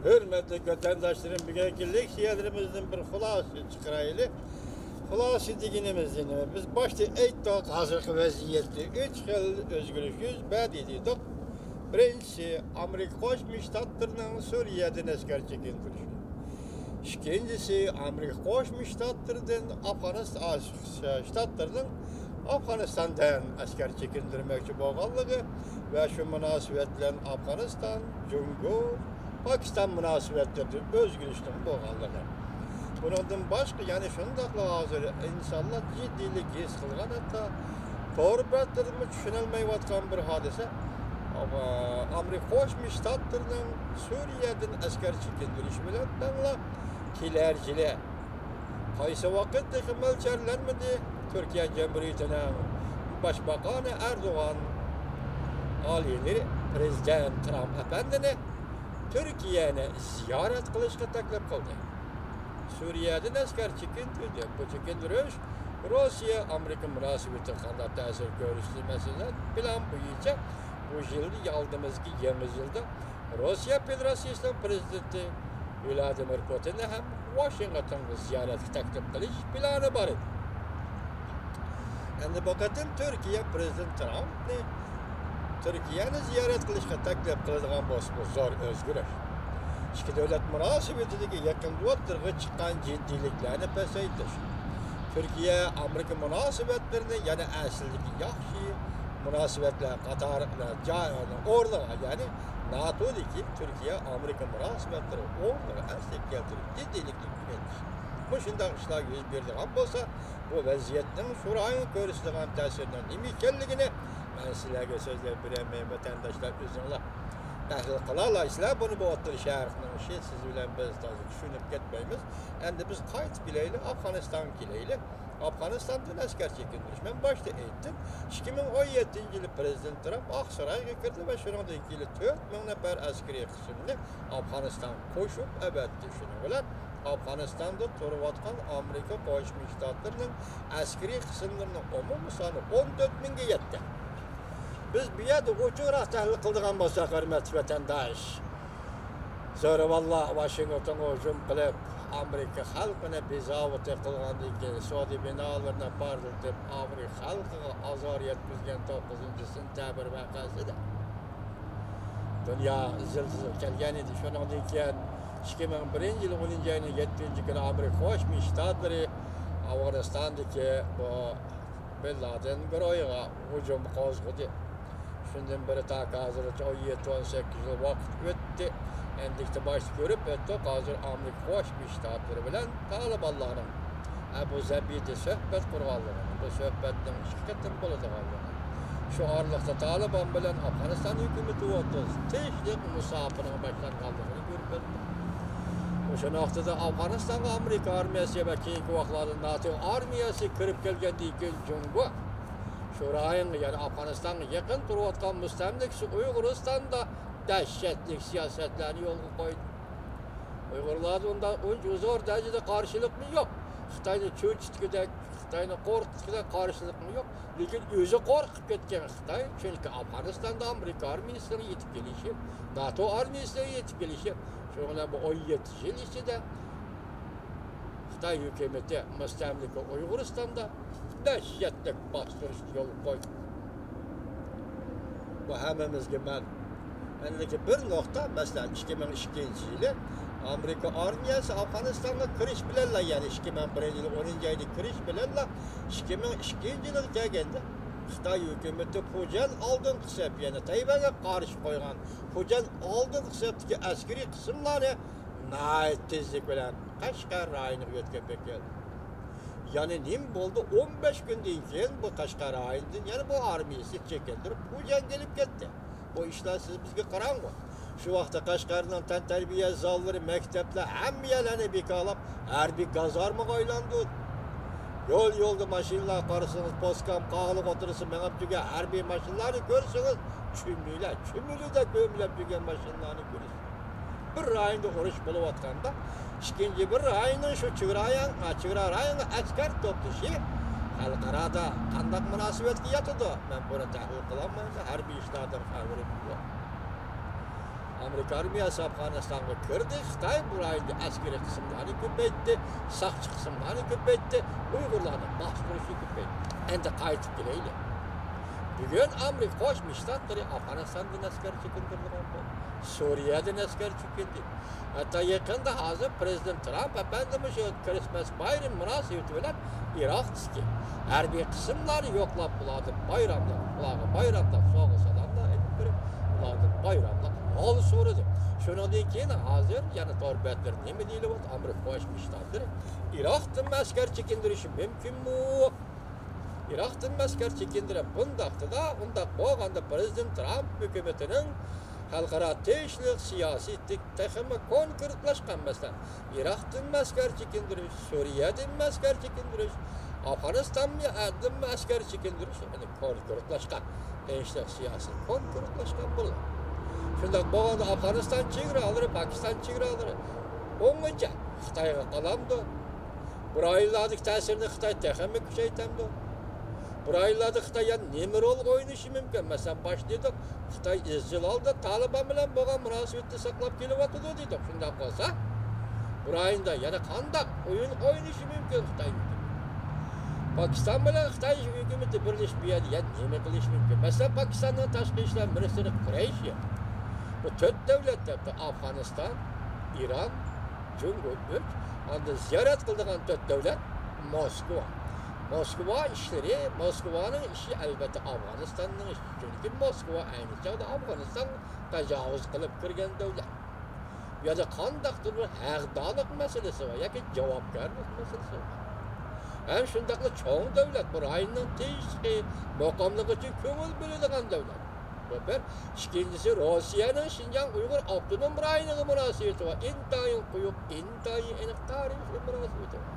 Hürmetli vatandaşlarım, bugünkü şiirlerimizden bir hulası çıkaraylı. Hulası diginimizden biz başta ayttık hazırki vaziyette 3 yıl özgürlüğüz bad ediydik. Birincisi Amerika Koşmuş Ştatlarının Suriye'den asker çekindiriş. İkincisi Amerika Koşmuş Ştatlarının Afganistan'dan asker çekindirmekçi bolğanlığı ve şu münasibetle Afganistan, Cumhur, Pakistan münasebetleri özgürlükten bolğanlığı. Bundan başka yani şundaqla hazır insanlar ciddilik his kılgan hatta torbatlarını düşünülmeyotgan bir hadise. Ama Amerika Koşmuş Ştatlarının Suriye'den asker çekindiriş bilen danla kilercile. Kaysa vakitteki melçerlenmedi Türkiye Cumhuriyeti'nin Başbakanı Erdoğan alileri Prezident Trump efendini Türkiye'ni ziyaret kılışka teklif kıldı. Suriye'den asker çekindirdi. Bu çekindiriş Rusya-Amerika münasebeti kanda tesir görüştürmesinden plan boyunca bu yıl aldığımızki yeni yılda Rusya Federasyonu Prezidenti Vladimir Putin'i hem Washington'da ziyaret teklif kılış planı var idi. Endi bakatın Türkiye Prezident Trump'ni Türkiye'ni ziyaret kılışka teklif kıladigan bolsa bu zor özgürlük. İki devlet münasebetideki yakın duatlarga çıkan ciddiliklerini pasaytirish. Türkiye Amerika münasebetlerini yani aslidagi yaxshi münasebetler qatorida o'rniga yani NATO'daki Türkiye Amerika münasebetleri o'rniga asliga keltirib ciddilikni kuchaytirish. Bu shunday ishlar yuz beradigan bo'lsa, bu vaziyatning shurayni ko'rsatadigan ta'siridan nima ekanligini men sizlarga so'zlab beraman vatandoshlar o'zinglar tahlil qilalasizlar. Buni bu o'tir sharhning ishi siz bilan biz hozir tushunib ketmaymiz. Endi biz qaytib kelaylik, Afg'onistonga kelaylik. Afg'onistondan askar çekindirish. Men boshda aytdim, 2017-yili Prezident Trump Oqsaroyga kirdi va shuningdek 4000 nafar askariy qismni Afg'oniston qo'shib abatdi. Shuning bilan Afg'onistonda turayotgan Amerika Qo'shma Shtatlarining askariy qismlarining umumiy soni 14 mingga yetdi. Biz bu yerda o'chiraq tahlil qiladigan bo'lsak, hurmatli vatandosh, sonra vallah Washington hujum qilib Amerika xalqini bezovta qilgandan keyin Saudiya binolarni portlatib Amerika xalqiga azor yetkazgan 9-sentabr voqeasida dunyo zilzila kelgan edi. Shuningdek keyin 2001-yil 10-oyning 7-kuni Amerika Qo'shma Shtatlari Afg'onistondagi bu Bin Laden guruhiga hujum qo'zg'adi. Shundan beri ta hozircha 17-18 yil vaqt o'tdi. Endikte başta görüp ettik, hazır Amerika Qo'shma Shtatlari bilan Talibanlarning Abu Zabida suhbat qurganligi, bu suhbatning ikki qatim bo'ladiganligi. Shu oraliqda Taliban bilan Afg'oniston hukumati o'rtasida tinchlik musofirning boshlanganligini ko'rib o'tdik. O'sha vaqtda Afg'onistonga Amerika armiyasi va keyingi vaqtlarda NATO armiyasi kirib kelgandan keyin Jungo Sho'roying yani Afg'onistonga yaqin turayotgan mustamlikasi Uyg'uristonda dehşetli siyasetlerini yolga koydu. Uygurlar ondan zo'r derecede karşılık mı yok? Xitoyni cho'chitgida, Xitoyni qo'rqitgida karşılık mı yok? Lekin o'zi qo'rqib ketgan Xitoy, chunki Afg'onistonda Amerika armiyasining yetib kelishi, NATO armiyasining yetib kelishi, shunga bu 17 yil ichida Xitoy hukumati mustamlika Uyg'uristonda dehşetli bostirish yo'l qo'ydi. Bu hammamizga ma'lum. Endiki bir nokta mesela 2002-yili Amerika armiyasi Afg'onistonga kirish bilan yani 2001-yil 10-oyda kirish bilan 2002-yilga kelganda Xitoy hukumati Xo'jand oldin hisob yana Tayvanga qarshi qo'ygan Xo'jand oldin hisobdagi askariy qismlarni tezlik bilan Qashqar rayoniga yetkazib keldi. Yani nim bo'ldi 15 kundan keyin bu Qashqar rayonidan yani bu armiyasi chekindirib Xo'jand kelib ketdi. Bu işler siz bizga qarang-ku. Shu vaqtda Qashqarning tantarbiya zallari, maktablar hammalarni bekalab, harbiy gazarmaga aylandi. Yo'lda mashinalar qarasangiz, poskam qag'ilib o'tirsa, mengab turgan harbiy mashinalarni ko'rsangiz, chumilida ko'milib turgan mashinalarni ko'rasiz. Bir rayonda urush bo'layotganda, ikkinchi bir rayonning shu chegara rayonga askar to'plashi xalqarada qanday munosabatga yotadi? Men buni tahlil qilolmayman, harbiy ishlardan xabarim yo'q. Amerika armiyasi Afganistan'a kirdi. Xitoy burayda askeri qismlarni ko'paytdi, saqchi qismlarni ko'paytdi, Uyg'urlarni bostirishni ko'paytdi. Endi qaytib kelaylik. Bugun Amerika Qo'shma Shtatlari Afg'onistondan askar chekintirgan bo'ldi. Suriyadan askar chekindi. Hatta yaqinda hozir Prezident Trump efendimiz shu Christmas bayram munosabati bilan Iroqdagi harbiy qismlarni yo'qlab bo'ladi. Bayramda sog'u salamlar aytib berib, ulardan bayramda hol so'radi. Shundan keyin hozir yana torbetlar nima deyilyapti? Amerika Qo'shma Shtatlari Iroqdan askar chekindirishi mumkinmi? Iroqdan askar chekindirib bundaqda bo'lganda Prezident Trump hukumatining xalqaro tinchlik siyosiy texmi konkretlashgan masalan Iroqdan askar chekindirish, Suriyadan askar chekindirish, Afg'onistondan askar chekindirish konkretlashgan tinchlik siyosiy konkretlashgan bo'ldi. Shunday bo'lganda Afg'oniston chegaralari, Pokiston chegaralari o'nggacha Xitoyga qalamdi. Bir oylardagi ta'sirini Xitoy texmi kuchaytirdi. Buraylarda Xitoy nima rol o'ynashi mumkin? Masalan, boshlaydi Xitoy izchilolda Taliban bilan bo'lgan munosabatni saqlab kelyapti deydi. Shunday bo'lsa, burayda yana qanday o'yin o'ynashi mumkin Xitoy? Pokiston bilan Xitoy hukumati birlashmaydi, nima qilish mumkin? Masalan, Pokistonning tashqi ishlar ministri Qurayshi bu 4 davlatda Afg'oniston, Iran, Jungo, unda ziyorat qilgan 4 davlat Moskva. Moskvaning ishi albatta Afg'onistonning ishi. Chunki Moskva ayni chog'da Afg'oniston tajovuz qilib kirgan davlat. Bu yerda qandaqdir bir haqdorlik masalasi va yoki javobgarlik masalasi bor. Ham shundaqli cho'ng davlat, bir ayning tinchlik, maqomligi uchun ko'ngil bo'ladigan davlat. Bu bir. Ikkinchisi Rossiyaning Xinjiang Uyg'ur avtonom rayoniga munosabati va intayin quyuq, intayin aniq tarixiy munosabati bor.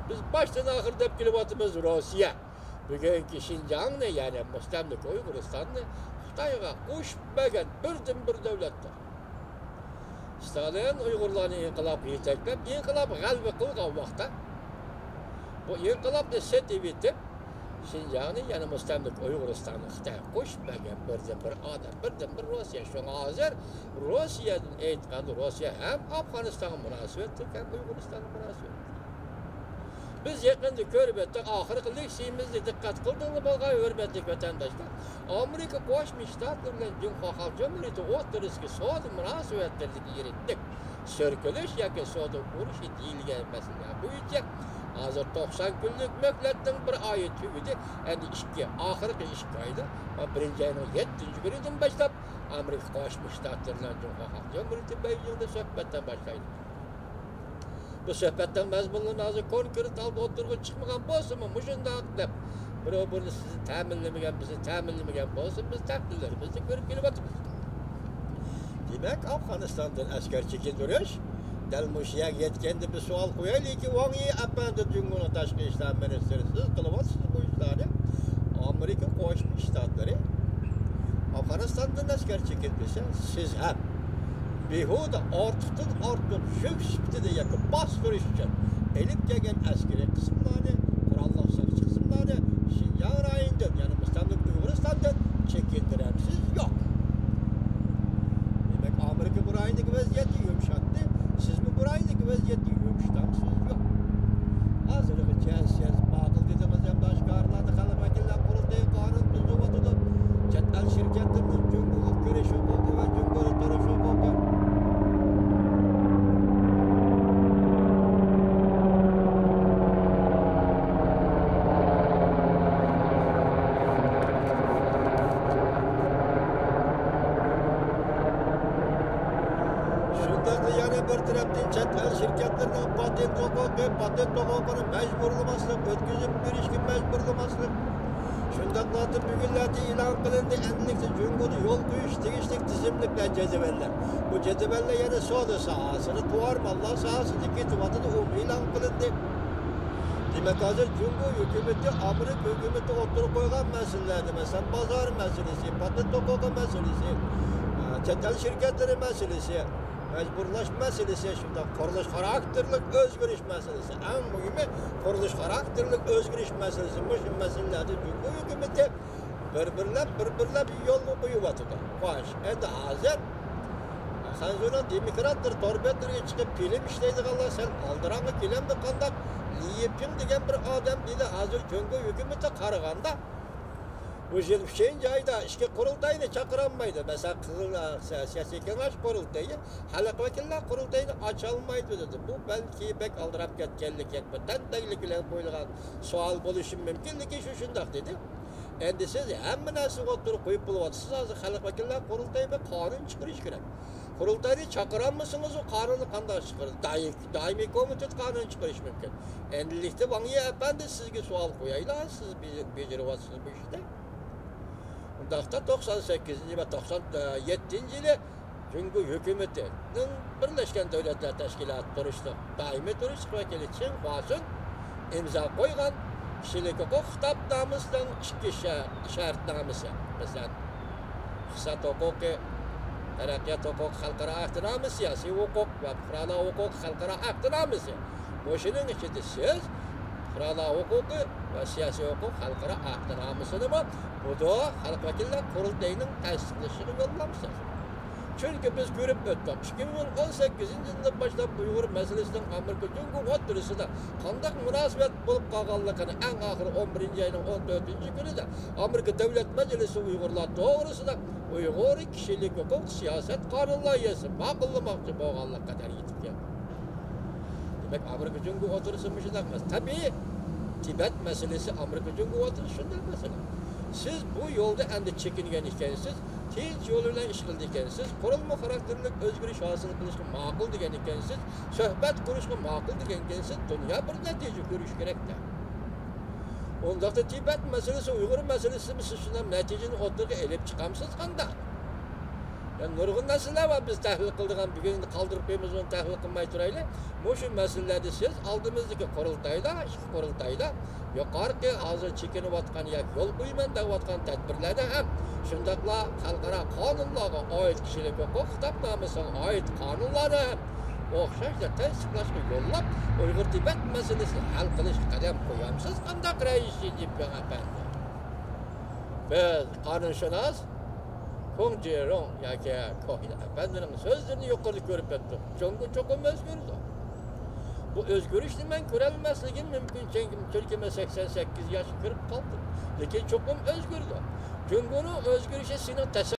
Biz baştan ahir deb kelyapmiz Rossiya. Bugungi Xinjiangni, ya'ni mustamlika Uyg'uristonni Xitoyga qo'shmagan birdan-bir davlatdir. Stalin Uyg'urlarni inqilob yetaklab, inqilob g'alaba qilgan vaqtda bu inqilobni setib etib, Xinjiangni, ya'ni mustamlika Uyg'uristonni Xitoyga qo'shmagan birdan-bir odam, birdan-bir Rossiya. Shunga hozir Rossiyadan aytganda Rossiya ham Afg'onistonga munosabatda, ham Uyg'uristonga munosabatda. Biz yaqinda ko'rib o'tdik, oxirgi leksiyamizda diqqat qildingmi bo'lgan hurmatli vatandoshlar? Amerika Qo'shma Shtatlari bilan Jumhur Xalq Jamhuriyati o'rtasidagi savdo munosabatlarini yuritdik. Sirkilish yoki savdo urushi deyilgan masala bo'yicha hozir 90 kunlik muhlatning bir oyi tugadi. Endi oxirgi 2 oyda 1-oyning 7-kunidan boshlab Amerika Qo'shma Shtatlari bilan Jumhur Xalq Jamhuriyati Beijingda suhbatdan boshlaydi. Bu suhbatdan mazmunini hozir konkret olib o'tirib chiqmagan bo'lsa-mu, shundoq deb birov buni sizni ta'minlamagan, bizni ta'minlamagan bo'lsa, biz taqdirlarimizni ko'rib kelyapmiz. Demak, Afg'onistondan askar chekindirish dal mushiyak yetganda bir savol qo'yaylikki, Wang Yi apandi Jungoning tashqi ishlar ministri siz qilyapsiz bu ishlarni. Amerika Qo'shma Shtatlari Afg'onistondan askar chekintirsa, siz ham behuda ortiqdan ortiq shuk sifatida yoki bostirish uchun elib kelgan askariy qismlarni, qurolli saqchi qismlarni Xinjiang rayonidan, ya'ni mustamlika Uyg'uristondan chekintiramsiz yo'q. Demak, Amerika bu rayondagi vaziyatni yumshatdi. Siz bu rayondagi vaziyatni yumshatamsiz yo'q. Hozirgacha siyosiy ma'qul dediğimiz ham tashqarilarda xalq vakillar qurultayı qonun tuzib chet el shirkatlarining Jungoga kirishi huquqi va Jungoga turish huquqi şirketlerden patent hukukunu mecburlamaslık, ötküzüp girişki mecburlamaslık. Şundaklarda bugünlerde ilan kılındı, endilikte Jungo'da yol koyuş, tegişlik dizimlikler cezebeller. Bu cezebeller yani soda sahasını, tuvarmallah sahasını getivatı da ilan kılındı. Demek hazır Jungo hükümeti, Amerika hükümeti oturup koygan meselelerdi. Mesela pazar meselesi, patent hukuku meselesi, çetel şirketleri meselesi, mecburlaş meselesi, şimdi kuruluş karakterlik özgürlüş meselesi. En mühimi kuruluş karakterlik özgürlüş meselesi. Bu meselelerde Jungo hükümeti birbirlep yolunu koyuvatıdı. Baş, endi hazır Sanzonun demokrattır, torbetlerge çıkıp film işleydiganlar sen aldırаңы kelemdi qandaq Liyepin degen bir adam dedi hazır Cöngö hükümeti qaraganda bu yıl şeyin jayda işke qurultayını çaqıranmaydı. Mesela Kızıl Siyasi Kengaş qurultayı, halk vakillar qurultayını açalmaydı dedi. Bu belki pek aldırap ketkenlik ekmeten deglik bilen qo'yilgan sual bo'lishi mumkinligi shu shundoq dedi. Endi siz hamma narsa o'tirib qo'yib bo'lyapsiz. Hozir xalq vakillar qurultayida qonun chiqarish kerak. Qurultayni chaqiranmisiz, u qonunni qanday chiqaradi? Doimiy komitet qonun chiqarish mumkin. Endilikda Vangiya efendi sizga savol qo'yaylar, siz bejiryapsiz bu ishda. Undaqda 98 va 97 yili Cöngö hükümetining Birleşken Devletler Teşkilatı turishdi. Doimiy turish vakili Çin Huasun imzo qo'ygan kishilik huquq kitobnomasining ikki shartnomasi. Masalan, iqtisod huquqi, taraqqiyot huquq, xalqaro ahtiromi, siyosiy huquq va fuqarolar huquq xalqaro ahtiromi. O'shaning ichida siz fuqarolar huquqi va siyosiy huquq xalqaro ahtiromisini bu da xalq vakillar qurultayining tasdiqlashini yo'llamsiz. Çünkü biz görüp öttik. 2018 yıldan başlap Uyghur meselesining Amerika Cöngö o'tirisida qanday münasebet bulup qalganligini en ahir 11 ayının 14 günüde Amerika Devlet Meclisi Uyg'urlar to'g'risida Uyg'ur kishilik huquq siyoset qonun loyihasi ma'qullamoqchi bo'lganlik qadar yetib keldi. Demek Amerika Cöngö o'tirisi shunday emas. Tabii Tibet meselesi Amerika Cöngö o'tirisi shunday mesele. Siz bu yolda endi çekingen ekansiz, tinch yo'l bilan ish qildi ekansiz, qurilma xarakterlik o'zgarish hosil qilishga ma'qul degan ekansiz, suhbat qurishga ma'qul degan ekansiz, dunyo bir natija ko'rish kerakda. Undaqda Tibet meselesi, Uyg'ur meselesi siz shunday natijani o'rtaga elib chiqamsiz qanday? Yani nurg'un narsalar var biz tahlil qildigan, bugun qoldirib qo'yamiz, uni tahlil qilmay turaylik. Shu masalalarda siz oldimizdagi qurultayda yuqorqi hozir chekinayotgan yoki yo'l qo'yman deyotgan tadbirlarda ham shundaqla xalqaro qonunlarga oid kishilik huquq kitobnomasiga oid qonunlarni o'xshashda tasdiqlashga yo'llab Uyg'ur Tibet masalasini hal qilishga qadam qo'yamsiz. Qanday rais Jinping efendi? Biz qonunshunos Kong Jerong yoki Kohila efendining so'zlarini yuqori ko'rib o'tdik. Cöngö cho'qim o'zgardi. Bu o'zgarish men ko'rolmasligim mumkin, chunki men 88 yoshga kirib qoldim. Lekin cho'qim o'zgardi. Cöngöning o'zgarishi seni